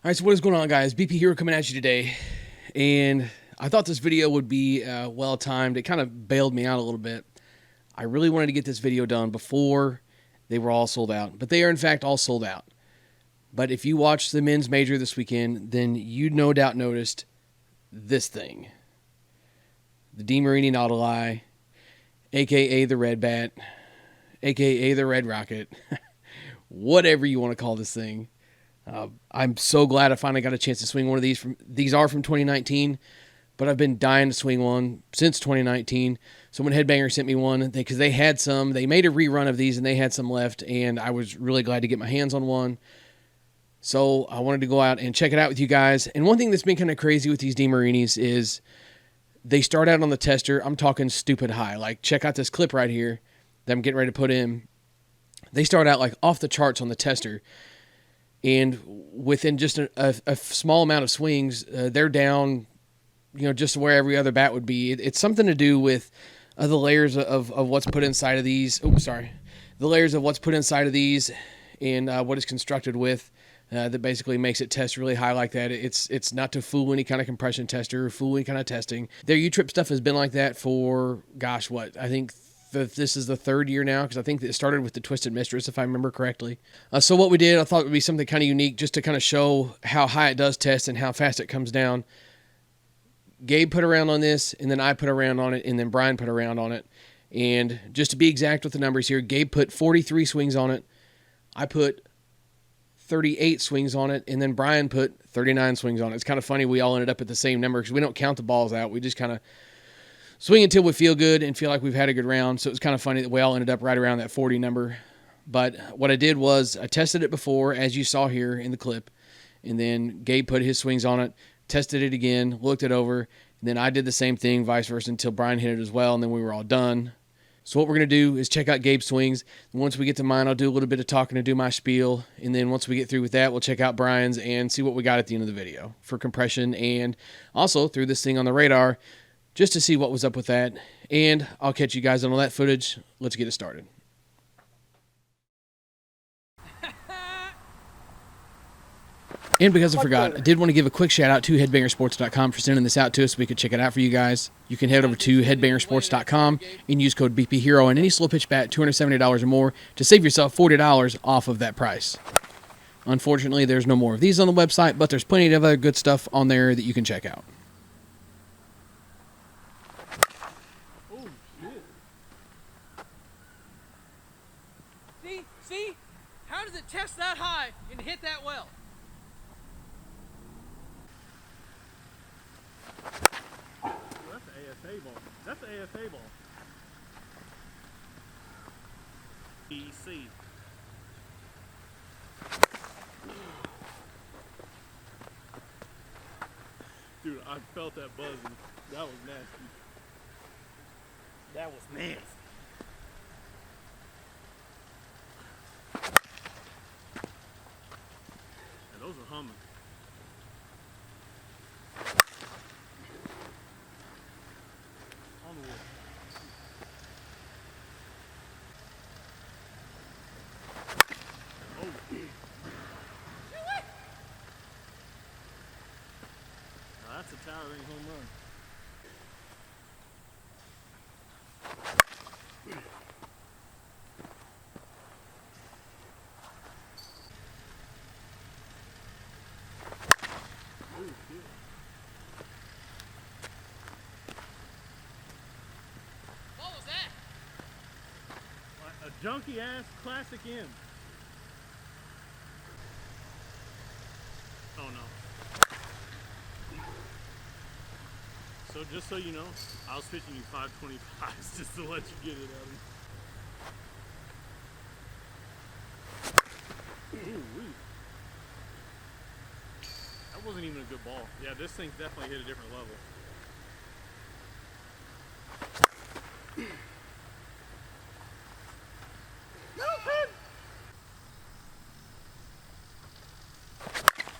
All right, so what is going on, guys? BP Hero coming at you today, and I thought this video would be well timed. It kind of bailed me out a little bit. I really wanted to get this video done before they were all sold out, but they are in fact all sold out. But if you watched the men's major this weekend, then you no doubt noticed this thing. The DeMarini Nautilus, aka the Red Bat, aka the Red Rocket, whatever you want to call this thing. I'm so glad I finally got a chance to swing one of these. These are from 2019, but I've been dying to swing one since 2019. So when Headbanger sent me one, because they had some, they made a rerun of these and they had some left, and I was really glad to get my hands on one. So I wanted to go out and check it out with you guys. And one thing that's been kind of crazy with these DeMarinis is they start out on the tester. I'm talking stupid high. Like, check out this clip right here that I'm getting ready to put in. They start out like off the charts on the tester. And within just a small amount of swings, they're down, just where every other bat would be. It's something to do with the layers of what's put inside of these. The layers of what's put inside of these and what it's constructed with that basically makes it test really high like that. It's not to fool any kind of compression tester or fool any kind of testing. Their U-Trip stuff has been like that for, gosh, what? I think this is the third year now, because I think it started with the Twisted Mistress, if I remember correctly. So what we did, I thought it would be something kind of unique just to kind of show how high it does test and how fast it comes down. Gabe put around on this, and then I put around on it, and then Brian put around on it. And just to be exact with the numbers here, Gabe put 43 swings on it. I put 38 swings on it, and then Brian put 39 swings on it. It's kind of funny we all ended up at the same number because we don't count the balls out. We just kind of swing until we feel good and feel like we've had a good round. So it was kind of funny that we all ended up right around that 40 number. But what I did was I tested it before, as you saw here in the clip, and then Gabe put his swings on it, tested it again, looked it over, and then I did the same thing, vice versa, until Brian hit it as well, and then we were all done. So what we're going to do is check out Gabe's swings. And once we get to mine, I'll do a little bit of talking to do my spiel. And then once we get through with that, we'll check out Brian's and see what we got at the end of the video for compression, and also threw this thing on the radar just to see what was up with that. And I'll catch you guys on all that footage. Let's get it started. And because I forgot, I did want to give a quick shout out to headbangersports.com for sending this out to us so we could check it out for you guys. You can head over to headbangersports.com and use code BPHero on any slow pitch bat, $270 or more, to save yourself $40 off of that price. Unfortunately, there's no more of these on the website, but there's plenty of other good stuff on there that you can check out. Oh, shit. See? How does it test that high and hit that well? That's the ASA ball. That's the ASA ball. EC. Dude, I felt that buzzing. That was nasty. That was nasty. Yeah, those are humming. On the wall. Oh. Now that's a towering home run. Oh, shit. What was that? A junky ass classic M. Oh no. So just so you know, I was pitching you 525s just to let you get it out of me. Ooh-wee. That wasn't even a good ball. Yeah, this thing's definitely hit a different level.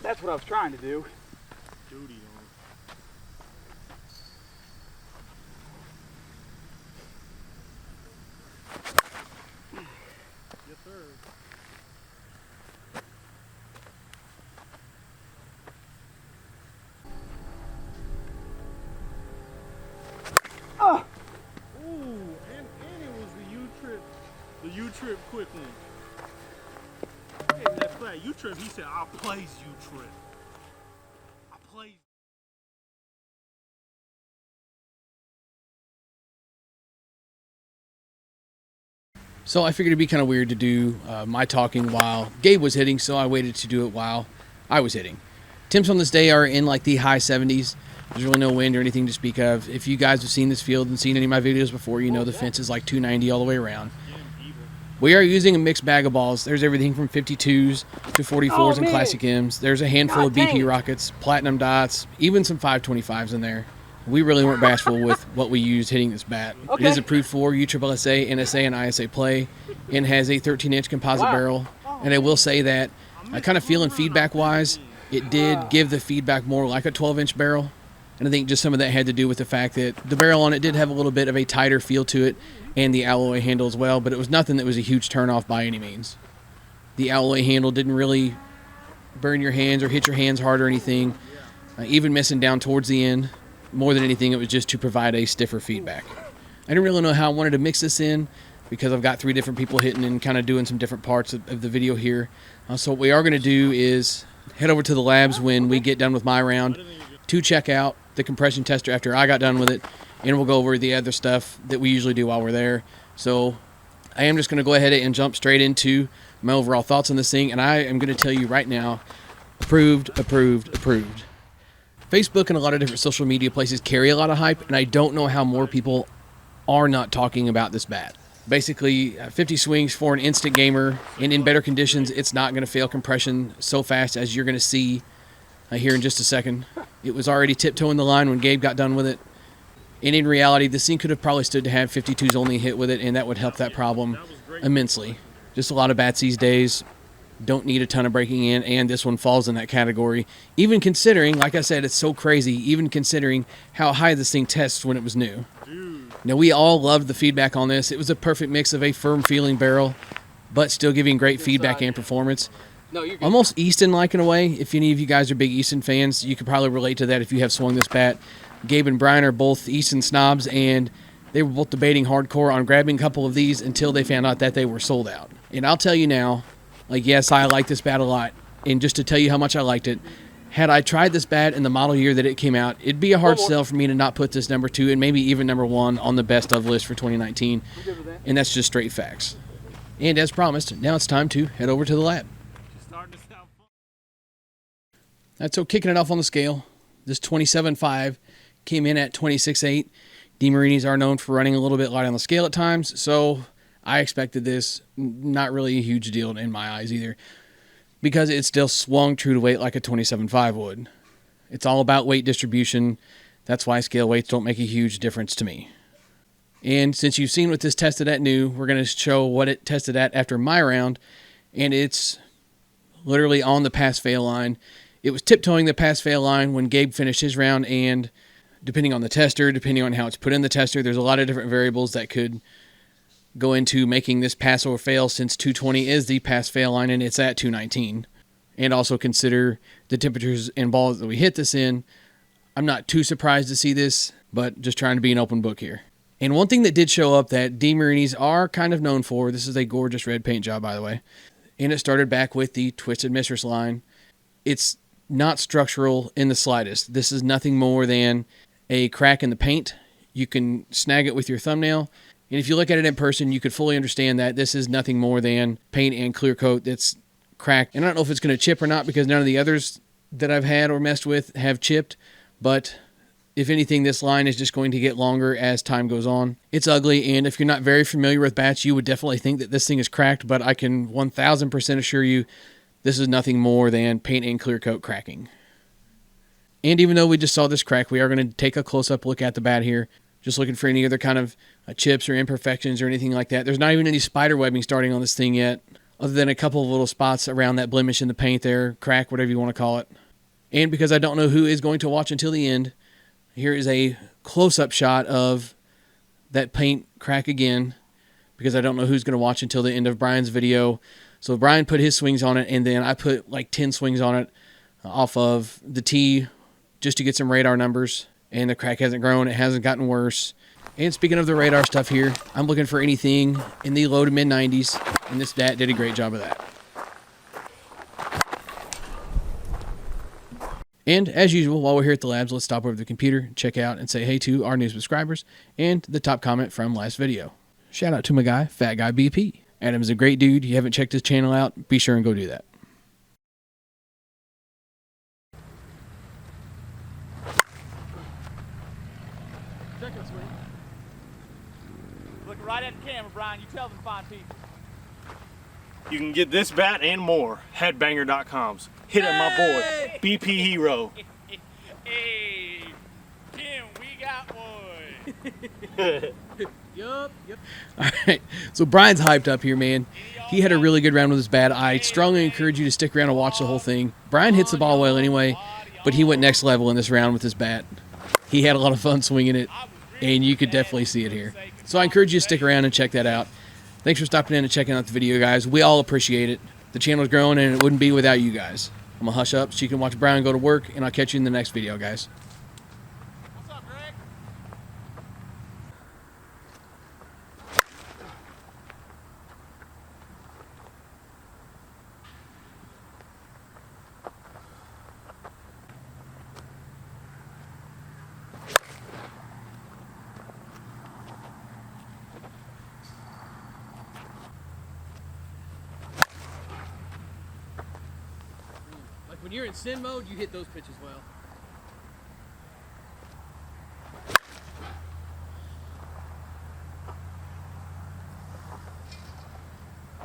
That's what I was trying to do. Duty on. Yes, sir. U-Trip quick one. Hey, that flat U-Trip, he said, I'll plays U-Trip. I plays. So I figured it'd be kind of weird to do my talking while Gabe was hitting, so I waited to do it while I was hitting. Temps on this day are in like the high 70s. There's really no wind or anything to speak of. If you guys have seen this field and seen any of my videos before, you know the fence is like 290 all the way around. We are using a mixed bag of balls. There's everything from 52s to 44s and Classic M's. There's a handful of BP rockets, platinum dots, even some 525s in there. We really weren't bashful with what we used hitting this bat. It is approved for USSSA, NSA, and ISA play, and has a 13-inch composite barrel. And I will say that, kind of feeling feedback-wise, it did give the feedback more like a 12-inch barrel. And I think just some of that had to do with the fact that the barrel on it did have a little bit of a tighter feel to it, and the alloy handle as well, but it was nothing that was a huge turnoff by any means. The alloy handle didn't really burn your hands or hit your hands hard or anything, even missing down towards the end. More than anything, it was just to provide a stiffer feedback. I didn't really know how I wanted to mix this in because I've got 3 different people hitting and kind of doing some different parts of the video here. So what we are going to do is head over to the labs when we get done with my round to check out the compression tester after I got done with it, and we'll go over the other stuff that we usually do while we're there. So I am just going to go ahead and jump straight into my overall thoughts on this thing, and I am going to tell you right now, approved, approved, approved. Facebook and a lot of different social media places carry a lot of hype, and I don't know how more people are not talking about this bat. Basically, 50 swings for an instant gamer, and in better conditions, it's not going to fail compression so fast as you're going to see here in just a second. It was already tiptoeing the line when Gabe got done with it, and in reality, this thing could have probably stood to have 52s only hit with it, and that would help that problem immensely. Just a lot of bats these days don't need a ton of breaking in, and this one falls in that category. Even considering, like I said, it's so crazy, even considering how high this thing tests when it was new. Now, we all loved the feedback on this. It was a perfect mix of a firm feeling barrel, but still giving great feedback and performance. Almost Easton-like in a way. If any of you guys are big Easton fans, you could probably relate to that if you have swung this bat. Gabe and Brian are both Easton snobs, and they were both debating hardcore on grabbing a couple of these until they found out that they were sold out. And I'll tell you now, like, yes, I like this bat a lot. And just to tell you how much I liked it, had I tried this bat in the model year that it came out, it'd be a hard sell for me to not put this number 2 and maybe even number 1 on the best of list for 2019. And that's just straight facts. And as promised, now it's time to head over to the lab. That's so kicking it off on the scale. This 27.5 came in at 26.8. DeMarinis are known for running a little bit light on the scale at times, so I expected this. Not really a huge deal in my eyes either, because it still swung true to weight like a 27.5 would. It's all about weight distribution. That's why scale weights don't make a huge difference to me. And since you've seen what this tested at new, we're going to show what it tested at after my round, and it's literally on the pass-fail line. It was tiptoeing the pass-fail line when Gabe finished his round, and depending on the tester, depending on how it's put in the tester, there's a lot of different variables that could go into making this pass or fail, since 220 is the pass-fail line and it's at 219. And also consider the temperatures and balls that we hit this in. I'm not too surprised to see this, but just trying to be an open book here. And one thing that did show up that DeMarinis are kind of known for, this is a gorgeous red paint job, by the way, and it started back with the Twisted Mistress line. It's not structural in the slightest. This is nothing more than a crack in the paint. You can snag it with your thumbnail, and if you look at it in person, you could fully understand that this is nothing more than paint and clear coat that's cracked. And I don't know if it's going to chip or not, because none of the others that I've had or messed with have chipped, but if anything, this line is just going to get longer as time goes on. It's ugly, and if you're not very familiar with bats, you would definitely think that this thing is cracked, but I can 1000% assure you this is nothing more than paint and clear coat cracking. And even though we just saw this crack, we are going to take a close-up look at the bat here, just looking for any other kind of chips or imperfections or anything like that. There's not even any spider webbing starting on this thing yet, other than a couple of little spots around that blemish in the paint there, crack, whatever you want to call it. And because I don't know who is going to watch until the end, here is a close-up shot of that paint crack again, because I don't know who's going to watch until the end of Brian's video. So Brian put his swings on it, and then I put like 10 swings on it off of the tee just to get some radar numbers. And the crack hasn't grown. It hasn't gotten worse. And speaking of the radar stuff here, I'm looking for anything in the low to mid 90s, and this DAT did a great job of that. And as usual, while we're here at the labs, let's stop over the computer, check out, and say hey to our new subscribers and the top comment from last video. Shout out to my guy, Fat Guy BP. Adam's a great dude. You haven't checked his channel out, be sure and go do that. Second swing. Look right at the camera, Brian. You tell them to find people. You can get this bat and more. Headbanger.coms. Hit at my boy, BP Hero. Hey, Tim, we got one. Yup. All right, so Brian's hyped up here, man. He had a really good round with his bat. I strongly encourage you to stick around and watch the whole thing. Brian hits the ball well anyway, but he went next level in this round with his bat. He had a lot of fun swinging it, and you could definitely see it here. So I encourage you to stick around and check that out. Thanks for stopping in and checking out the video, guys. We all appreciate it. The channel's growing, and it wouldn't be without you guys. I'm going to hush up so you can watch Brian go to work, and I'll catch you in the next video, guys. What's up, Greg? Like when you're in sin mode, you hit those pitches well.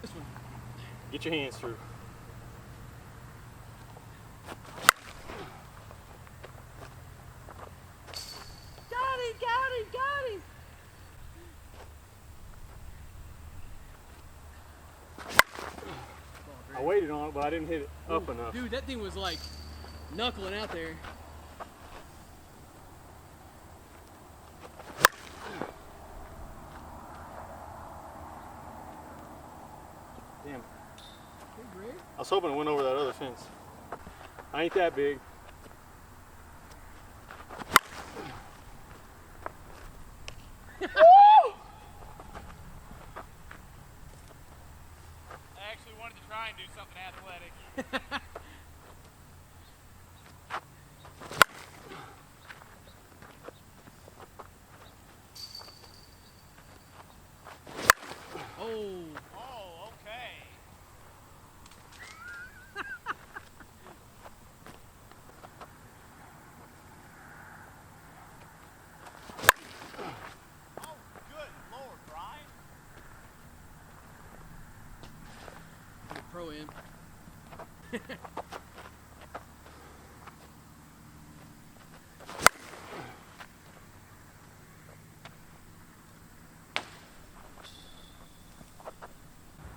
This one. Get your hands through. Got him. I waited on it, but I didn't hit it up enough. Dude, that thing was like knuckling out there. Damn. Hey, Greg. I was hoping it went over that other fence. I ain't that big. I actually wanted to try and do something athletic. Oh. Oh, okay. Oh, good Lord, Brian. Pro am.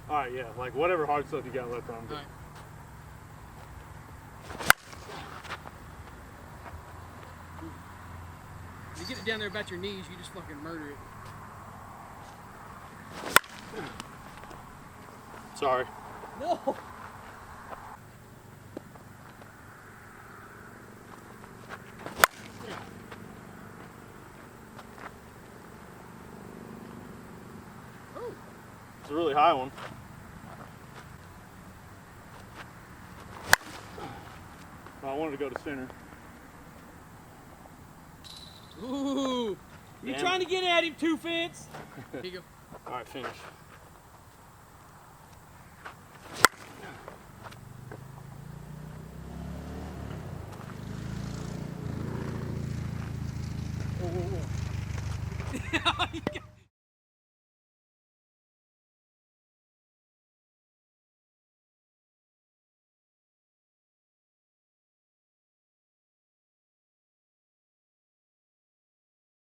Alright, yeah, like whatever hard stuff you got left on. All right. You get it down there about your knees, you just fucking murder it. Sorry. No. Oh. It's a really high one. I wanted to go to center. Ooh. You Damn. trying to get at him, two fence? Here you go. Alright, finish.